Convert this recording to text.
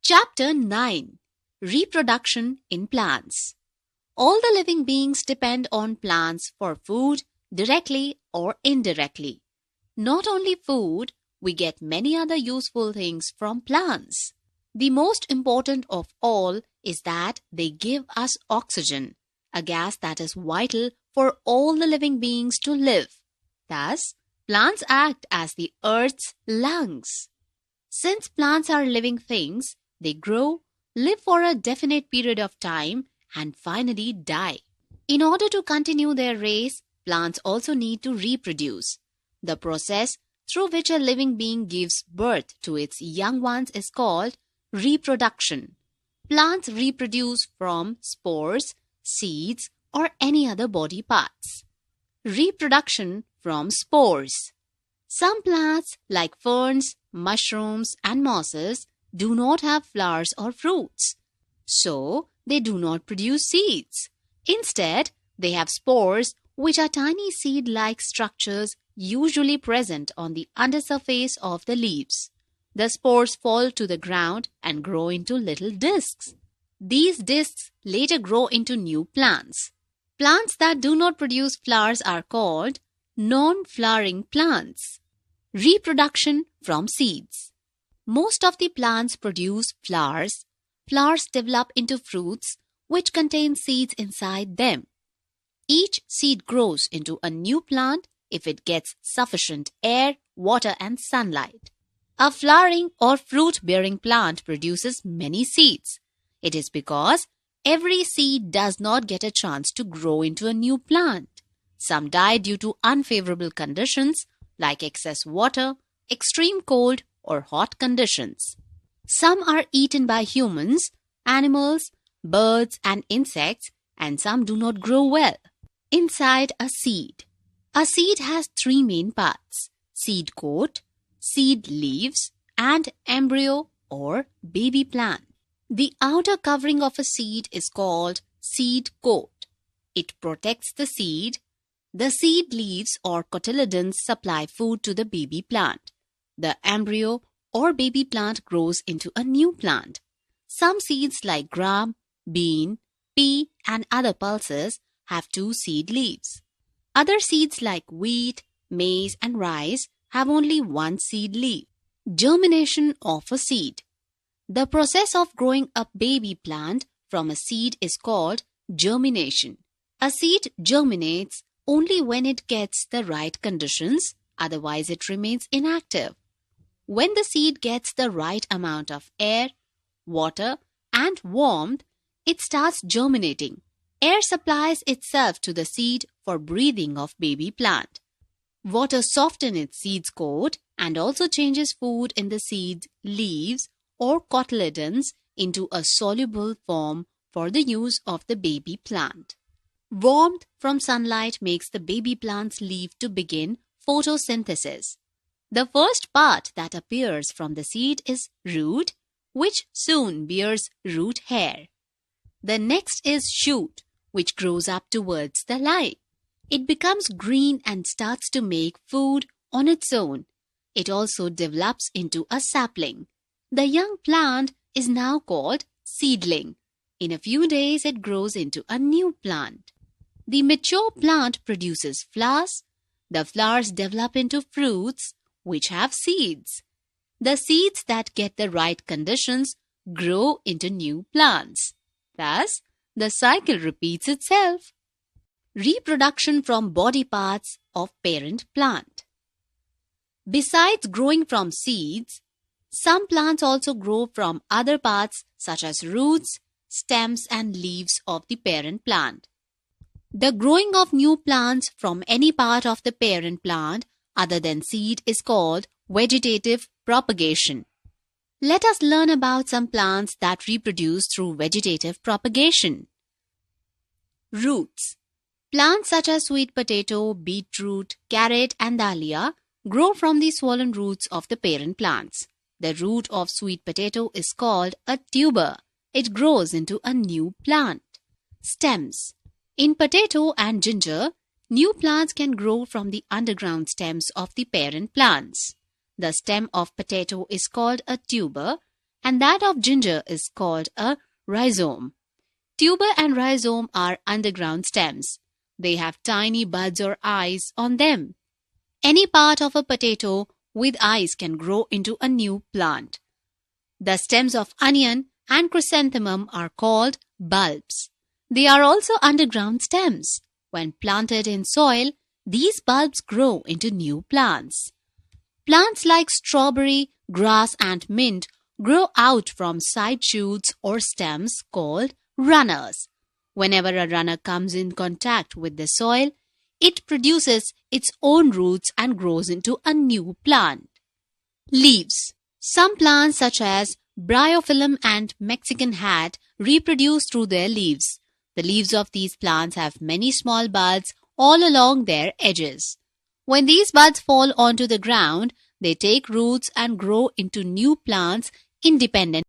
Chapter 9. Reproduction in Plants. All the living beings depend on plants for food, directly or indirectly. Not only food, we get many other useful things from plants. The most important of all is that they give us oxygen, a gas that is vital for all the living beings to live. Thus, plants act as the earth's lungs. Since plants are living things, they grow, live for a definite period of time, and finally die. In order to continue their race, plants also need to reproduce. The process through which a living being gives birth to its young ones is called reproduction. Plants reproduce from spores, seeds, or any other body parts. Reproduction from spores. Some plants, like ferns, mushrooms, and mosses, do not have flowers or fruits. So, they do not produce seeds. Instead, they have spores, which are tiny seed-like structures usually present on the undersurface of the leaves. The spores fall to the ground and grow into little discs. These discs later grow into new plants. Plants that do not produce flowers are called non-flowering plants. Reproduction from seeds. Most of the plants produce flowers. Flowers develop into fruits which contain seeds inside them. Each seed grows into a new plant if it gets sufficient air, water, and sunlight. A flowering or fruit-bearing plant produces many seeds. It is because every seed does not get a chance to grow into a new plant. Some die due to unfavorable conditions like excess water, extreme cold, or hot conditions. Some are eaten by humans, animals, birds, and insects, and some do not grow well. Inside a seed. A seed has three main parts: seed coat, seed leaves, and embryo or baby plant. The outer covering of a seed is called seed coat. It protects the seed. The seed leaves or cotyledons supply food to the baby plant. The embryo or baby plant grows into a new plant. Some seeds like gram, bean, pea, and other pulses have two seed leaves. Other seeds like wheat, maize, and rice have only one seed leaf. Germination of a seed. The process of growing a baby plant from a seed is called germination. A seed germinates only when it gets the right conditions, otherwise it remains inactive. When the seed gets the right amount of air, water, and warmth, it starts germinating. Air supplies itself to the seed for breathing of baby plant. Water softens its seed's coat and also changes food in the seed's leaves or cotyledons into a soluble form for the use of the baby plant. Warmth from sunlight makes the baby plant's leaf to begin photosynthesis. The first part that appears from the seed is root, which soon bears root hair. The next is shoot, which grows up towards the light. It becomes green and starts to make food on its own. It also develops into a sapling. The young plant is now called seedling. In a few days, it grows into a new plant. The mature plant produces flowers. The flowers develop into fruits, which have seeds. The seeds that get the right conditions grow into new plants. Thus, the cycle repeats itself. Reproduction from body parts of parent plant. Besides growing from seeds, some plants also grow from other parts such as roots, stems, and leaves of the parent plant. The growing of new plants from any part of the parent plant other than seed is called vegetative propagation. Let us learn about some plants that reproduce through vegetative propagation. Roots. Plants such as sweet potato, beetroot, carrot, and dahlia grow from the swollen roots of the parent plants. The root of sweet potato is called a tuber. It grows into a new plant. Stems. In potato and ginger, new plants can grow from the underground stems of the parent plants. The stem of potato is called a tuber and that of ginger is called a rhizome. Tuber and rhizome are underground stems. They have tiny buds or eyes on them. Any part of a potato with eyes can grow into a new plant. The stems of onion and chrysanthemum are called bulbs. They are also underground stems. When planted in soil, these bulbs grow into new plants. Plants like strawberry, grass, and mint grow out from side shoots or stems called runners. Whenever a runner comes in contact with the soil, it produces its own roots and grows into a new plant. Leaves. Some plants such as Bryophyllum and Mexican hat reproduce through their leaves. The leaves of these plants have many small buds all along their edges. When these buds fall onto the ground, they take roots and grow into new plants independent